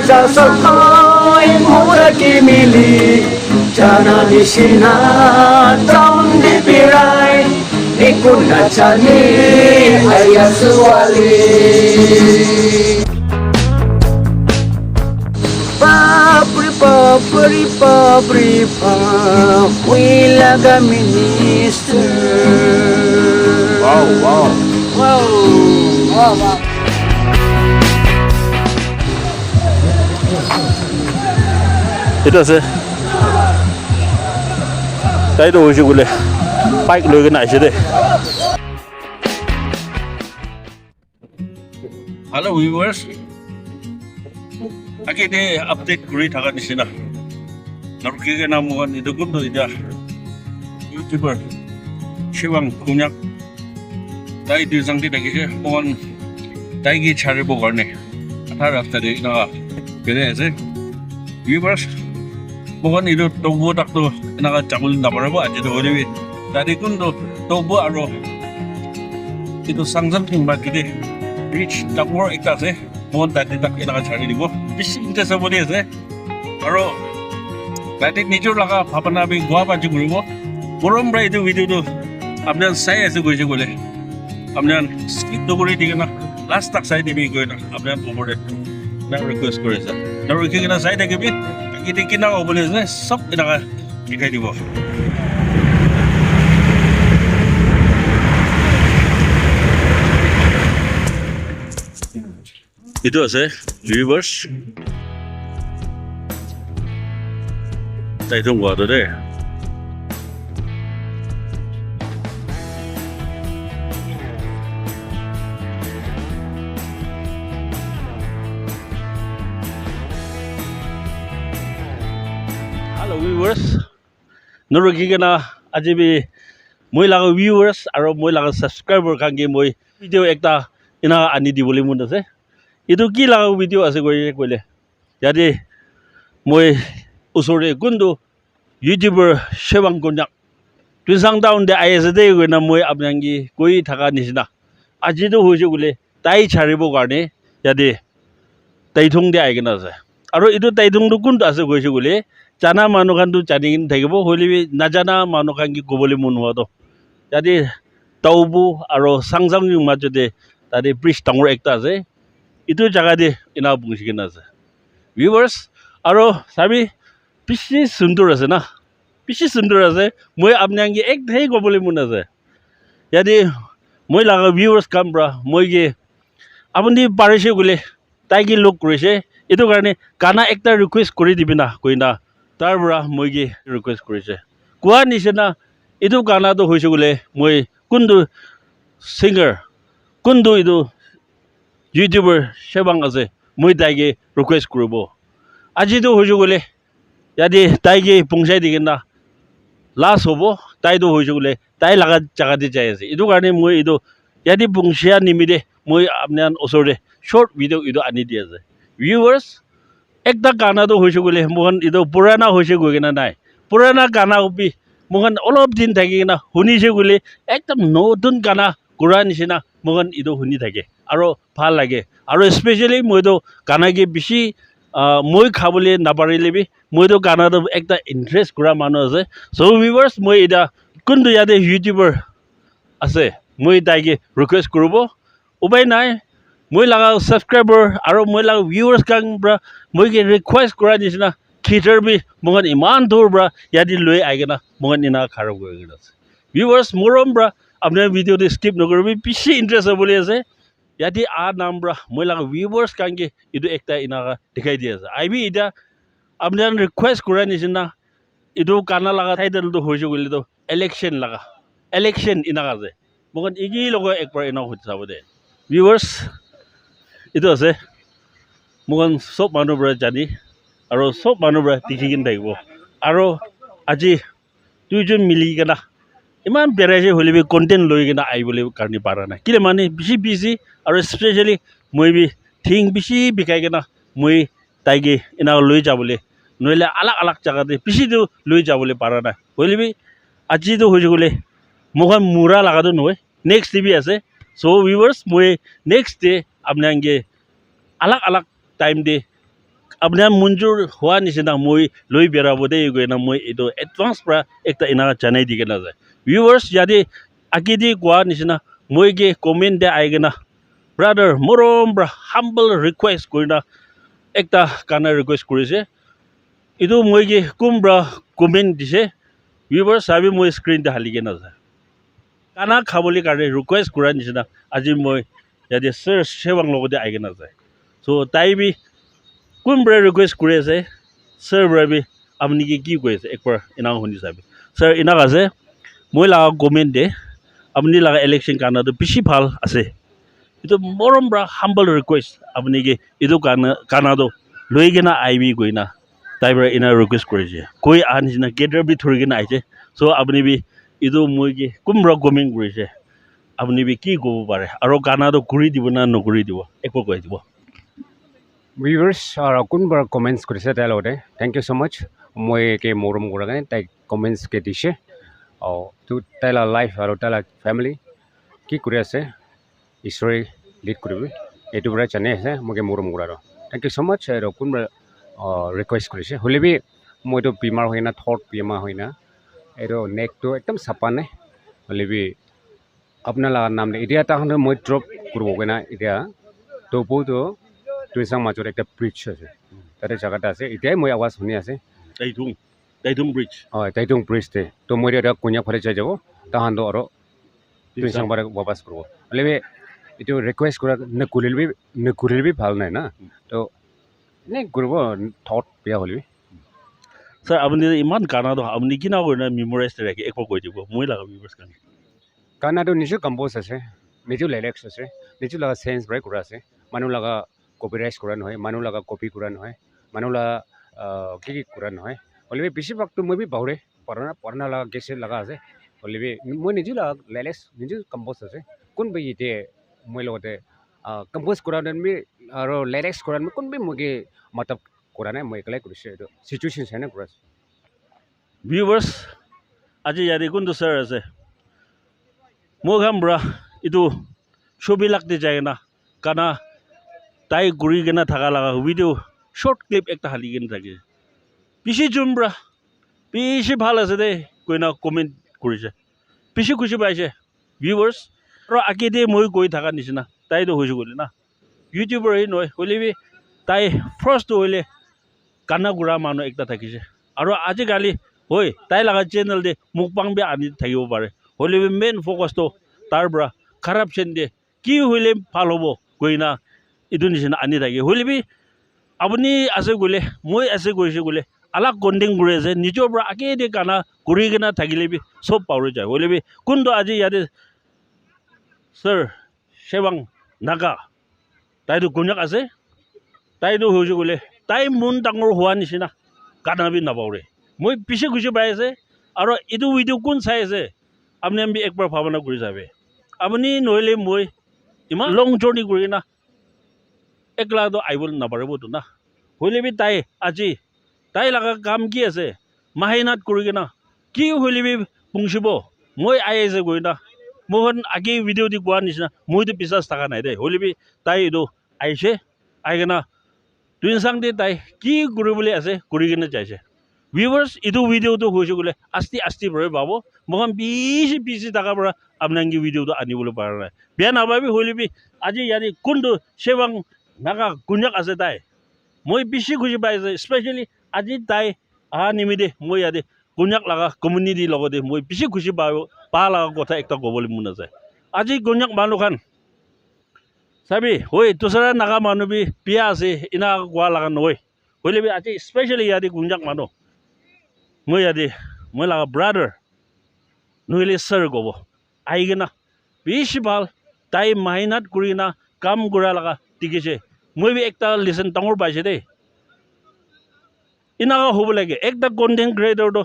Sasakoy mura kimili Jana nishina Tom di pirai Ikuna chani Ayasuali Papri pa Wilaga minister Wow. Itu আছে তাইতো হয়েছে বলে bike লৈ কিনে আহিছে দেই হ্যালো ভিউয়ার্স আগে দে আপডেট কৰি থাকা নিচিনা নৰকে নাম মগন ইটো কোনটো এটা ইউটিউবাৰ শিৱাং কুন্যাক তাই দুজংটি দেখিছে মগন তাইকি ছাড়িব কাৰণে আঠা ৰাস্তাতে না বেৰে আছে viewers mungkin itu tobo takto naka cakul napar ba aja tuh ini tadi kun tuh tobo aro itu sangsan timba gede rich takmor ekta sih mohon tadi tak naka cari di gua bisa inte sabodi sih aro tadi nijur laka apa nabi gua apa juga gua borom bra itu video tuh amdan saya sih gue juga boleh amdan skip tuh boleh dikena last tak saya di gue na amdan over deh na request gue sih na request kena saya deh kebit Kita kena kau boleh sih, sok kita kan ikai di bawah. Itu aja, viewers. Kita tunggu ada deh. Hello viewers, nurugi kena aja bi, moi laga viewers, aro moi laga subscriber kange moi video ekta ina ani di boleh munda se. Itu ki laga video ase koi le. Jadi moi usore kundu YouTuber Shiwang Kunnyak. Tuisang tahun de ayah sedih koi na moi abnyangi koi thaka nisina. Aji tu hoje kule tai charibo karne. Jadi tai thung de ayah kena se. Aro itu tai thung tu kundu ase koi kule. Jana manukan tu cariin থাকিব হলিবি নাজানা manukan কি কবলে মন হোৱা jadi taubu aro sangsang yung মাজতে tadi bridge ডাঙৰ একটা আছে itu জায়গা দি ইনা বুংছিকেন আছে viewers aro sabi পিছি সুন্দৰ আছে না পিছি সুন্দৰ আছে মই আপোনাক একটাই কবলে মন আছে jadi মই লাগা viewers কামৰা মই কি আপুনি পাৰিছে গলে তাই কি লোক কৰিছে এটো কাৰণে গানা একটা ৰিকুৱেষ্ট কৰি দিবি না কইনা তাৰ পৰা মই কি ৰিকুৱেষ্ট কৰিছে কোৱা নিচিনা এইটো গানাটো হৈছে গলে মই কোনটো সিঙ্গাৰ কোনটো এইটো ইউটিউবাৰ Shiwang আছে মই তাইকে ৰিকুৱেষ্ট কৰিব আজিতো হৈছে গলে যদি তাইকে পঞ্চাই দিকে না লাষ্ট হ'ব তাইতো হৈছে গলে তাই লাগা জাগাতে যাই আছে এইটো কাৰণে মই এইটো যদি পঞ্চাই নিমিদে মই আপোনাৰ ওচৰতে শৰ্ট ভিডিও এইটো আনি দি আছে ভিউৱাৰ্ছ একটা গানা তো হয়েছে বলে মোহন এটা পুরানা হয়েছে গই কিনা নাই পুরানা গানা উপি মোহন অলপ দিন থাকি কিনা শুনিছে বলে একদম নতুন গানা গোড়া নিচিনা মোহন এটা শুনি থাকে আৰু ভাল লাগে আৰু স্পেচিয়েলি মইতো গানাকে বেছি মই খাবলৈ নাপাৰিলেবি মইতো গানাটো একটা ইন্টাৰেষ্ট কৰা মানুহ আছে সো ভিউৱাৰ্ছ মই এটা কোনটো ইয়াতে ইউটিউবাৰ আছে মই তাইকে ৰিকুৱেষ্ট কৰিব উপায় নাই মই লাগা সাবস্ক্ৰাইবাৰ আৰু মই লাগা ভিউয়াৰ্স কাং ব্ৰা মই কি ৰিকুৱেষ্ট কৰা নিচিনা থিয়েটাৰ বি মগন ইমান দূৰ ব্ৰা ইয়াদি লৈ আইগেনা মগন ইনা খাৰব গৈ আছে ভিউয়াৰ্স মৰম ব্ৰা আপোনাৰ ভিডিওটো স্কিপ নকৰিবি পিছি ইন্টাৰেষ্ট হ'বলে আছে ইয়াদি আ নাম ব্ৰা মই লাগা ভিউয়াৰ্স কাংগে ইটো একটা ইনা দেখাই দি আছে আইবি এটা আপোনাৰ ৰিকুৱেষ্ট কৰা নিচিনা ইটো কানা লাগা টাইটেলটো হৈছে গলি তো ইলেকশন ইনা আছে মগন ইগি লগ একবাৰ ইনা হৈ যাব দে ভিউয়াৰ্স itu আছে মগন সব মানুহবোৰে জানি আৰু সব মানুহবোৰে দেখিকিন থাকিব আৰু আজি দুইজন মিলি কিনা ইমান বেৰাইছে হলিবি কন্টেন্ট লৈ কিনা আহিবলৈ কাৰণে পাৰা নাই কিলে মানে বেছি আৰু স্পেচিয়েলি মই বি থিং বেছি বিকাই কিনা মই তাইকে ইনা লৈ যাবলৈ নহলে আলাগ জাগাতে বেছিটো লৈ যাবলৈ পাৰা নাই হলিবি আজিতো হৈ গ'লে মই মূৰা লগাটো নহয় নেক্সট টিভি আছে চ' ভিউৱাৰ্ছ মই নেক্সট ডে আপোনালোকে আলাগ আলাগ টাইম দে আপোনাৰ মঞ্জুৰ হোৱা নিচিনা মই লৈ বেৰাব দেই গৈ না মই এইটো এডভান্স পৰা একটা এনেকুৱা জনাই দি কেনে যায় ভিউৱাৰ্ছ ইয়াতে আঁকি দি কোৱা নিচিনা মই কি কমেণ্ট দে আহি কেনা ব্ৰাদাৰ মৰম ব্ৰা হাম্বল ৰিকুৱেষ্ট কৰি না একটা কাৰণে ৰিকুৱেষ্ট কৰিছে এইটো মই কি কোন ব্ৰা কমেণ্ট দিছে ভিউৱাৰ্ছ চাবি মই স্ক্ৰীণতে হালিকে নাযায় খানা খাবলৈ কাৰণে ৰিকুৱেষ্ট কৰাৰ নিচিনা আজি মই ইয়াতে ছাৰ সেৱাং লগতে আহি নাযায় চ' তাই বি কোনবাৰে ৰিকুৱেষ্ট কৰি আছে ছাৰ বৰাবি আপুনি কি কৈ আছে একবাৰ এনেকুৱা শুনি চাবি ছাৰ এনেকুৱা আছে মই লগা গভৰ্ণমেণ্ট দে আপুনি লগা ইলেকশ্যন কাৰণেতো বেছি ভাল আছে এইটো মৰম পৰা হাম্বল ৰিকুৱেষ্ট আপুনি কি এইটো কাৰণেতো লৈ কিনে আহিবি গৈ না তাই পৰা এনে ৰিকুৱেষ্ট কৰিছে কৈ অহা নিচিনা গেটৰ বি ধৰি কিনে আহিছে চ' আপুনি বি এইটো মই কি কোনবাৰ গভৰ্ণমেণ্ট কৰিছে আপুনি বি কি ক'ব পাৰে আৰু গানাটো ঘূৰি দিব না নঘূৰি দিব একো কৈ দিব ভিউৱাৰ্ছ আৰু কোনবাৰ কমেণ্টছ কৰিছে তাইৰ লগতে থেংক ইউ ছ' মাছ মই একে মৰম কৰাৰ কাৰণে তাইক কমেণ্টছকে দিছে তো তাইৰ লাইফ আৰু তাইৰ ফেমিলি কি কৰি আছে ঈশ্বৰে লিড কৰিব এইটো পৰাই জানি আছে মোকে মৰম কৰা আৰু থেংক ইউ ছ' মাছ আৰু কোনবাৰ ৰিকুৱেষ্ট কৰিছে হ'লে বি মইতো বেমাৰ হয় না থৰ্ড বেমাৰ হয় না এইটো নেকটো একদম চাপা নাই হ'লে বি আপোনাৰ নাম দে এতিয়া তাহাঁতে মই ড্ৰপ কৰিবগৈ না এতিয়া তবুতো টুইচাং মাজত একটা ব্ৰিজ আছে তাতে জাগাটা আছে এতিয়াই মই আৱাজ শুনি আছে টাইটুং ব্ৰিজ হয় টাইটুং ব্ৰিজ দে তো মই এতিয়া কন্যাক ফালে যাই যাব তাহাঁতো আৰু টুইচাং পাৰে ৱাপাছ কৰিব হ'লে এইটো ৰিকুৱেষ্ট কৰা নকৰিলে ভাল নাই না তো এনেই কৰিব থট বেয়া হ'লে ছাৰ আপুনি ইমান গানাটো আপুনি কিনা কৰি মেমৰাইজ ৰাখি একো কৈ দিব মই লাগা ভিউৱাৰ্ছ কাৰণে গানাটো নিজেও কম্প'জ আছে নিজেও লিৰিক্স আছে নিজেও লগা চেঞ্জ ব্ৰাই কৰা আছে মানুহ লগা কপিৰাইজ কৰা নহয় মানুহ লগা কপি কৰা নহয় মানুহ লগা কি কৰা নহয় হ'লে বেছিভাগটো মই বি পাহৰে পঢ়না লগা গেছে লগা আছে হ'লে মই নিজেও লগা লিৰিক্স নিজেও কম্প'জ আছে কোনবা এতিয়া মই লগতে কম্প'জ কৰা আৰু লিৰিক্স কৰা কোনবি মই মাতব কৰা নাই মই একেলাই কৰিছোঁ এইটো চিটুৱেশ্যন চাই নাই কৰা ভিউৱাৰ্ছ আজি ইয়াতে কোনটো ছাৰ আছে মই খাম ব্ৰা এইটো ছবিবিলাকতে যায় না কানা তাই ঘূৰি কিনে থকা লগা ভিডিঅ' শ্বৰ্ট ক্লিপ একটা হালি কিনে থাকে বেছি জুম ব্ৰা বেছি ভাল আছে দেই কৈ না কমেণ্ট কৰিছে বেছি খুচি পাইছে ভিউৱাৰ্ছ আৰু আঁকিতে মই গৈ থকা নিচিনা তাইতো হৈছে গ'লে না ইউটিউবাৰ এই নহয় হ'লে তাই ফাৰ্ষ্টটো হ'লে কানা ঘূৰা মানুহ একটা থাকিছে আৰু আজিকালি হয় তাই লগা চেনেল দে মুখপাং বি আনি থাকিব পাৰে হ'লে মেইন ফ'কাছটো তাৰ পৰা খাৰাপ চেন দিয়ে কি হ'লে ভাল হ'ব গৈ না এইটো নিচিনা আনি থাকে হ'লে আপুনি আছে গ'লে মই আছে গৈছে গ'লে আলাগ কণ্টেণ্ট কৰি আছে নিজৰ পৰা আঁকি দিয়ে কানা ঘূৰি কিনে থাকিলে চব পাহৰি যায় হ'লে কোনটো আজি ইয়াতে ছাৰ সেৱাং নাগা তাইতো গুণাক আছে তাইতো হৈছে গ'লে তাই মন ডাঙৰ হোৱা নিচিনা কানাবি নাপাহৰে মই পিছে খুচি পাই আছে আৰু এইটো ভিডিঅ' কোন চাই আছে আপুনি আমি একবাৰ ভাৱনা কৰি চাবে আপুনি নহ'লে মই ইমান লং জাৰ্ণি কৰি না একলাটো আহিব নাপাৰিবতো না হ'লে তাই আজি তাই লগা কাম কি আছে মাহিনাত কৰি কিনা কি হ'লে পুংচিব মই আহি আছে গৈ না মই আগে ভিডিঅ' দি কোৱাৰ নিচিনা মইতো বিশ্বাস থকা নাই দেই হ'লে তাই এইটো আহিছে আহি কিনা টুইনচাং দি তাই কি কৰিবলৈ আছে কৰি কিনে যাইছে ভিউৱাৰ্ছ এইটো ভিডিঅ'টো হৈছে গ'লে আস্তি পৰাই পাব মই বেছি টকাৰ পৰা আপোনালোকে ভিডিঅ'টো আনিবলৈ পৰা নাই বেয়া নাপাবি হ'লে আজি ইয়াতে কোনটো সেৱাং নাগা গুঞ্জাক আছে তাই মই বেছি খুচি পাইছে স্পেচিয়েলি আজি তাই অহা নিমিত্তে মই ইয়াতে গুঞ্জাক লগা কমিউনিটিৰ লগতে মই বেছি খুচি পা লগা কথা একটা ক'বলৈ মন আছে আজি গুঞ্জাক মানুহখন চাবি হয় তোচৰা নাগা মানুহ বিয়া আছে এনা কোৱা লগা নহয় হ'লে আজি স্পেচিয়েলি ইয়াতে গুঞ্জাক মানুহ মই লগা ব্ৰাদাৰ নহ'লে ছাৰ ক'ব আহি কিনা বেছি ভাল তাই মাহিনাত কৰি কিনা কাম কৰা লগা দেখিছে মই একটা লেচন ডাঙৰ পাইছে দেই এনেকুৱা হ'ব লাগে একটা কণ্টেণ্ট ক্ৰিয়েটৰটো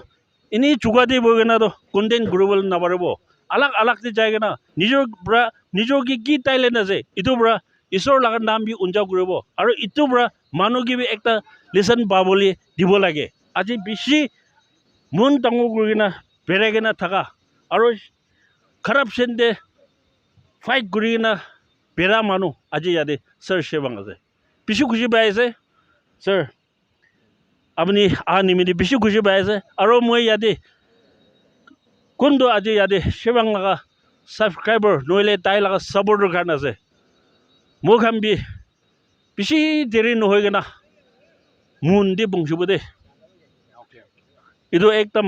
এনেই চুকাতে বৈ কিনাতো কণ্টেণ্ট কৰিবলৈ নাপাৰিব আলাগতে যায় কিনা নিজৰ কি টেলেণ্ট আছে ইটোৰ পৰা ঈশ্বৰৰ লগা নাম উঞ্চাও কৰিব আৰু ইটোৰ পৰা মানুহ একটা লেচন পাবলৈ দিব লাগে আজি বেছি মন ডাঙৰ কৰি কিনা বেৰাই কিনে থাকা আৰু corruption দে ফাইট কৰি কিনে বেৰা মানুহ আজি ইয়াতে ছাৰ সেৱাং আছে বেছি খুচি পাই আছে ছাৰ আপুনি নিমিত্তে বেছি খুচি পাই আছে আৰু মই ইয়াতে কোনটো আজি ইয়াতে সেৱাং লগা ছাবস্ক্ৰাইবাৰ নহ'লে তাই লগা ছাপৰ্টৰ কাৰণে আছে মোক আমি বেছি দেৰি নহয় কিনা মন দি বংচিব দে এইটো একদম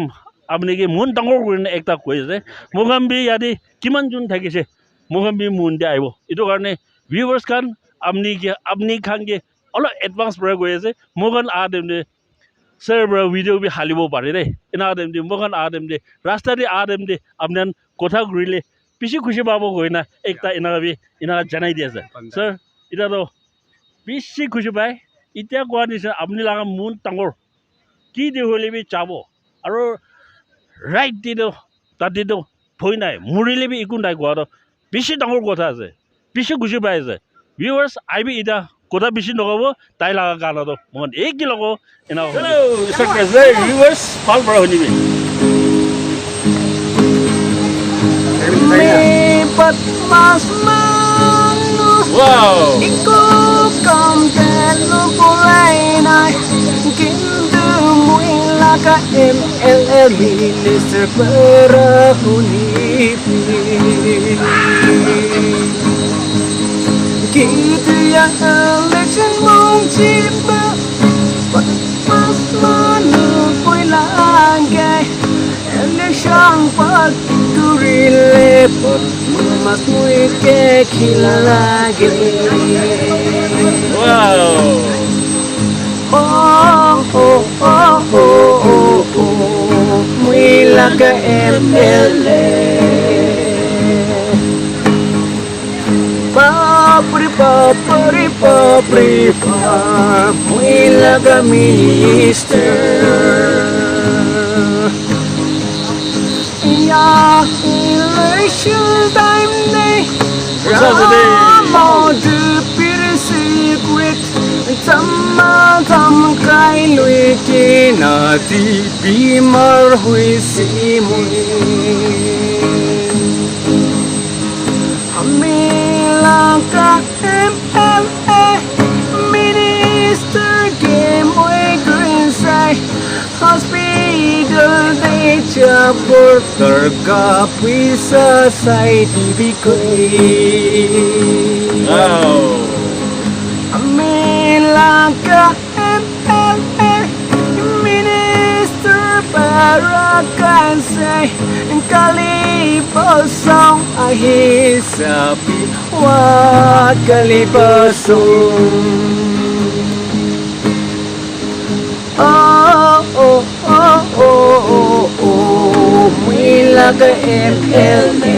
আপুনি কি মন ডাঙৰ কৰি একটা কৈ আছে মোক আমি ইয়াতে কিমান জন থাকিছে মোক আমি মন দি আহিব এইটো কাৰণে ভিউৱাৰ্ছ খান আপুনি খান কি অলপ এডভান্স পৰা গৈ আছে মোক দেম দে ছাৰ পৰা ভিডিঅ' বি হালিব পাৰে দেই এনে দেম দে মোক দেম দে ৰাস্তা দি দেম দে আপোনাৰ কথা ঘূৰিলে বেছি খুচি পাব গৈ না একটা এনে জনাই দি আছে ছাৰ এতিয়াতো বেছি খুচি পায় এতিয়া কোৱা নিচিনা আপুনি লগা মন ডাঙৰ কি দি হ'লে বি যাব আৰু ৰাইট দিটো তাতেতো ভয় নাই মৰিলে বি একো নাই কোৱাটো বেছি ডাঙৰ কথা আছে বেছি খুচি পাই আছে ভিউৱাৰ্ছ আহিবি এতিয়া কথা বেছি নক'ব তাই লগা গানতো মই এই কি লগ এনে ভিউৱাৰ্ছ ভাল পৰা শুনিবি wow Ikut kamtelo porainai Kintu muilaka MLL Minister perahunipi Gitu ya election mong cipa Pas manu poilangay Election pagkurile Mas muy que kilage wow oh oh oh oh oh muy laga MLA papri papri papri pap muy laga minister ya election time day Ramo de pire secret Tama tam kai lui ke na ti bimar hui si mui Amila ka MLA Minister ke moi green side Hospital de chapur terga pisa sai di bikoi wow Amila ka MLA Minister parakan say kali pasang ahisabi wa kali pasong oh oh oh oh oh oh Mila ka MLA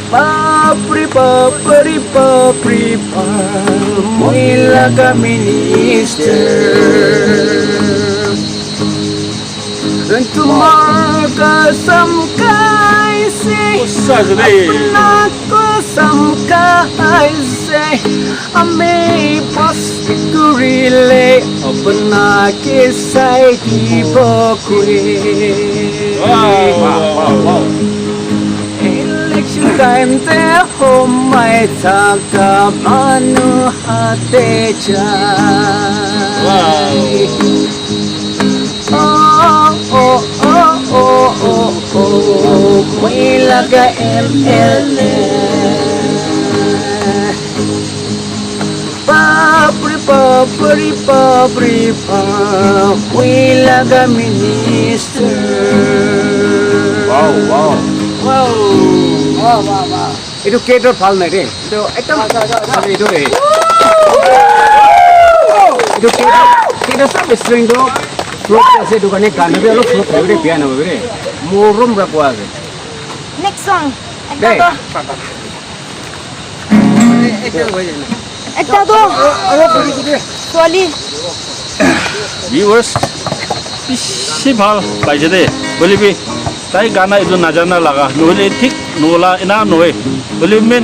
Papri papri papri pa Mila ka minister Tumar ka samkay si Usa sabi Apna ko samkay si Ame pas kurile Apna ke sai di bakwe wow Election time te homay taka manu hate chay oh oh oh oh oh oh may laga MLA papri papri papri pa may laga minister wow wow wow wow wow wow এইটো কেইটাৰ ভাল নাই দেই এইটো একদম এইটো ৰে এইটো কেইটা চব ষ্ট্ৰিংটো ফ্লপ আছে এইটো কাৰণে গানটো অলপ ফ্লপ হয় বেয়া নহয় ৰে মৰম পৰা পোৱা যায় Next song. দেই Ekta to. Swali. ভিউৱাৰ্ছ বেছি ভাল পাইছে দেই বলিবি তাই গানা এইটো নাজানা লগা নহ'লে ঠিক নহ'লা এনা নহয় বলি মেইন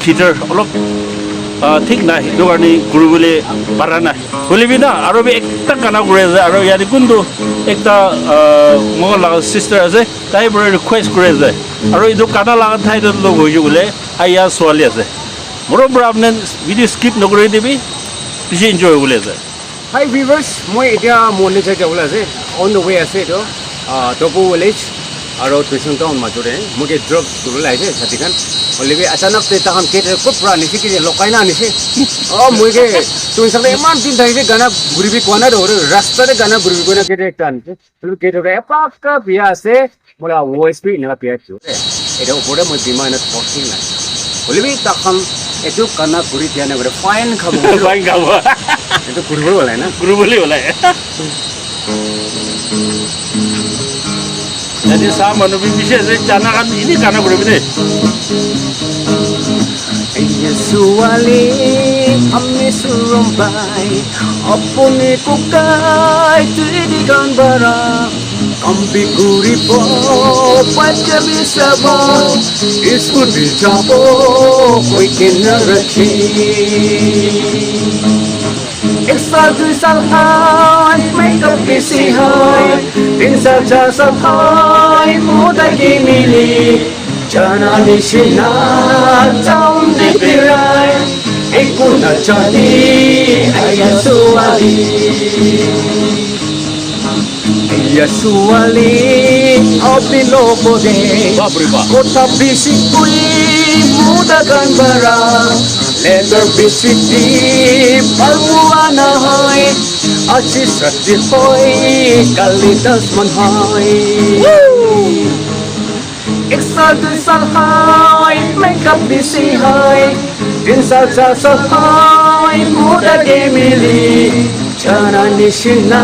খিটাৰ অলপ ঠিক নাই সেইটো কাৰণে ঘূৰিবলৈ পাৰা নাই হ'লেবি না আৰু একটা গানা ঘূৰি আছে আৰু ইয়াতে কোনটো একটা মোৰ লগত চিষ্টাৰ আছে তাই বৰ ৰিকুৱেষ্ট কৰি আছে আৰু এইটো গানা লগা ঠাইত লগ হৈছোঁ বোলে আৰু ইয়াৰ ছোৱালী আছে মোৰ পৰা আপুনি ভিডিঅ' স্কিপ নকৰি দিবি বেছি এনজয় হ'বলৈ আছে হাই ভিউৱাৰ্ছ মই এতিয়া মন্দিৰ চাই যাবলৈ আছে অন দ্য ৱে আছে এইটো টপু ভিলেজ আৰু টুইচন টাউন মাজতে মোক ড্ৰপ কৰিবলৈ আহিছে ছাতিখন হ'লেবি আচানক তাহান কেইটা ক'ত পৰা আনিছে কি লকাই না আনিছে মই টুইচনতে ইমান দিন থাকিছে গানা ঘূৰিবি কোৱা নাই ৰাস্তাতে গানা ঘূৰিবি কোৱা নাই কেইটা একটা আনিছে কেইটা এপাক্কা বিয়া আছে মোৰ ভইচ বি এনেকুৱা বিয়া দিছোঁ এটা ওপৰতে মই বিমা এনে থকি নাই হ'লেবি তাহান এইটো গানা ঘূৰি দিয়া নাই ফাইন খাব ফাইন খাব এইটো ঘূৰিবলৈ ওলাই না ঘূৰিবলৈ ওলাই jadi sama nabi bisa saya canakan ini karena berapa deh Yesuali amni surumbai apuni kukai tuidikan bara kambi kuripo pacha bisabo isku dijabo koi kenarachi एक साल दुई साल हाय मेकअप बेसी हाय तीन साल चार साल हाय मुदगी मिली जाना निशिना जाऊं दे पिराय एक गुना चली आया सुवाली Yasuali अपने लोगों ने kota bisik kui mudahkan barang letter bisik di palmuana hai asis rati hoi kalitas man hai ek sal dui sal hai makeup busy hai tin sal char sal hai mudah ke mili Jana nishina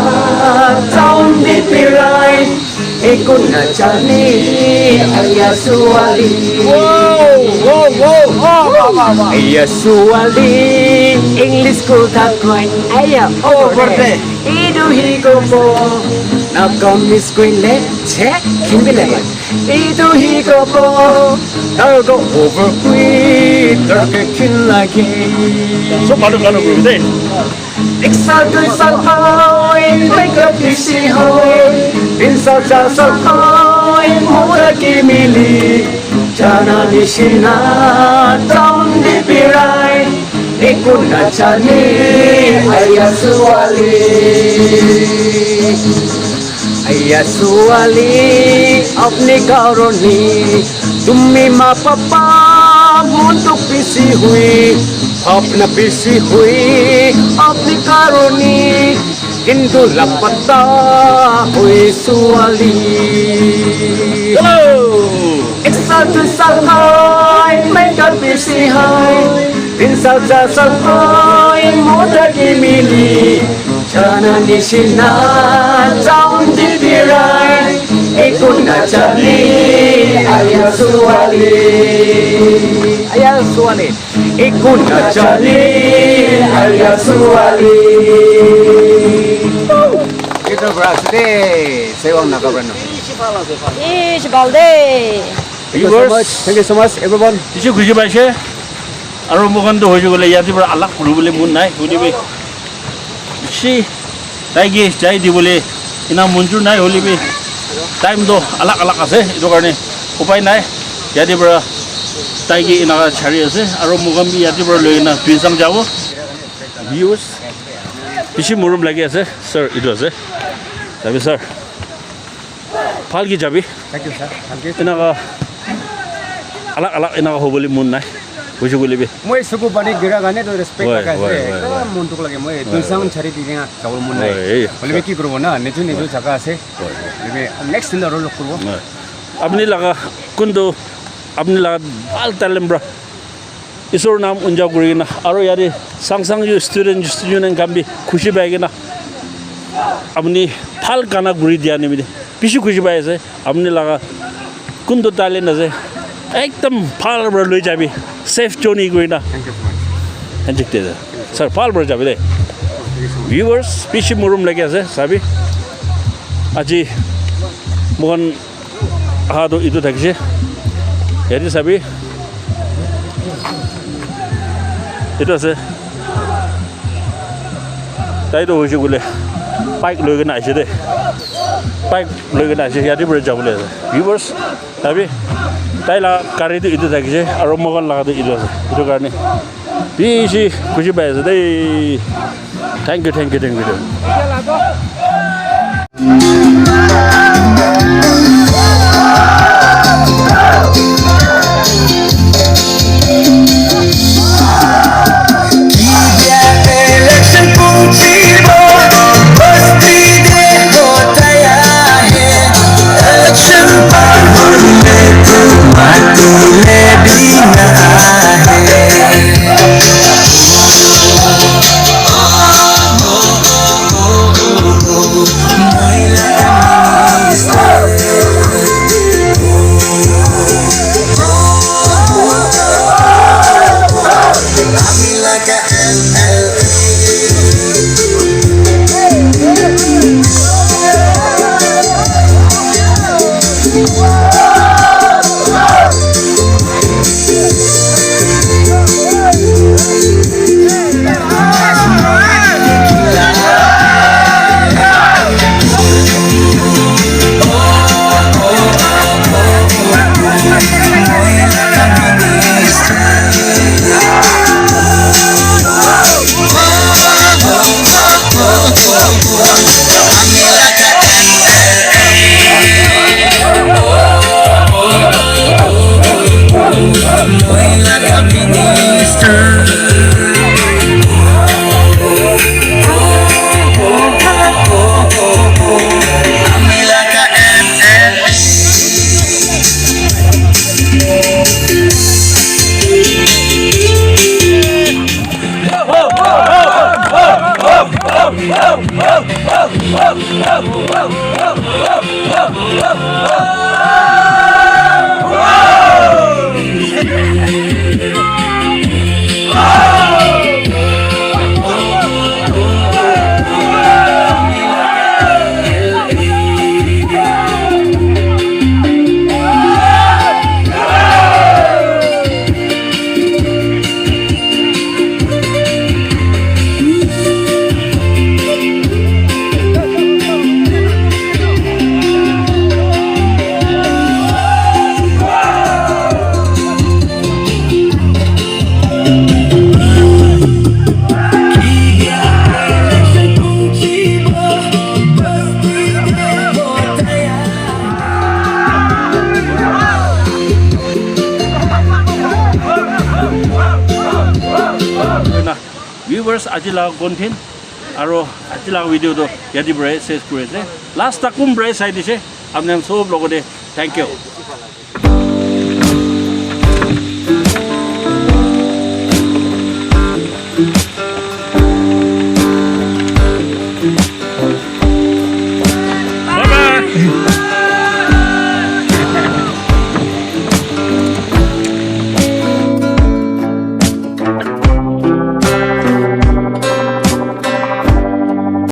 taun di pirai ikut na chani ayah suali ayah suali English ko takwan ayah over idu higo po nakamis ko le check kimbile idu higo po targo over quick targa kin lagi so malu berapa deh एक साल दुई साल हाय makeup बेसी हाय तीन साल चार साल हाय मुदगी मिली जाना निशिना जाऊं दे पिराय एक गुना चली ayah suali अपने कारoni तुम्ही माँ पापा मुंडुक बिसी हुई अपना बिसी हुई अपनी कारoni किंतु लापता हुई सुवाली एक साल दो साल हाय मेकअप बिसी हाय तीन साल चार साल हाय मुदगी मिली जाना निशिना जाऊं दे पिराय ikut na chali ayah suali ikut na chali ayah suali itu berarti sewang nak berano Ish balde. thank you so much everyone কিছু খুঁজি পাইছে আৰু মোকানটো হৈ গ'লে ইয়াতে পৰা আলাক ফুৰিবলৈ মন নাই শুনিবি বেছি তাইকে যাই দিবলৈ ইনা মঞ্জুৰ নাই হ'লিবি টাইমটো আলাক আলাক আছে এইটো কাৰণে উপায় নাই ইয়াতে পৰা তাইকে এনেকুৱা চাৰি আছে আৰু মোকাম্বি ইয়াতে পৰা লৈ কিনে টুইচাং যাব ভিউজ বেছি মৰম লাগি আছে ছাৰ এইটো আছে যাবি ছাৰ ভালকৈ যাবি thank you sir thank you এনেকুৱা আলাক আলাক এনেকুৱা হ'বলৈ মন নাই বুজি গ'লিবি মই চকু পানী গিৰা গানে তো ৰেসপেক্ট হয়, লাগাইছে হয়, হয়, একদম মনটোক লাগে মই দুইসাং চাৰি দিনা যাবৰ মন নাই হয়, হলিবে কি কৰিব না নিজ নিজ জায়গা আছে হলিবে নেক্সট দিন আৰু লগ কৰিব আপুনি লগা কোনটো আপুনি লগা ভাল টেলেণ্ট ব্ৰা ঈশ্বৰৰ নাম উঞ্জাও কৰি কিনে আৰু ইয়াৰে চাং চাং ষ্টুডেণ্ট কামবি খুচি পাই কিনে আপুনি ভাল গানা ঘূৰি দিয়া নিমিলে পিছু খুচি পাই আছে আপুনি লগা কোনটো টেলেণ্ট আছে একদম ভাল লৈ যাবি ছেফ জৰ্নি কৰি না হেঞ্জিক দে ছাৰ ভাল যাবি দেই ভিউৱাৰ্ছ বেছি মৰম লাগি আছে চাবি আজি মোহন অহাটো এইটো থাকিছে ইয়াতে চাবি এইটো আছে তাইতো হৈছে বোলে বাইক লৈ কিনে আহিছে দেই বাইক লৈ কিনে আহিছে ইয়াতে পৰা যাবলৈ আছে ভিউৱাৰ্ছ ভাবি তাই গাড়ীটো ইটো থাকিছে আৰু মোক লগাটো ইটো আছে সেইটো কাৰণে বেছি খুচি পাই আছে দেই থেংক ইউ viewers আজি লাগ কন্টেন্ট আৰু আজি লাগ ভিডিওটো ইয়াতে পৰাই শেষ কৰিছে লাষ্ট তাকুম পৰাই চাই দিছে আপোনালোক সব লগতে থ্যাংক ইউ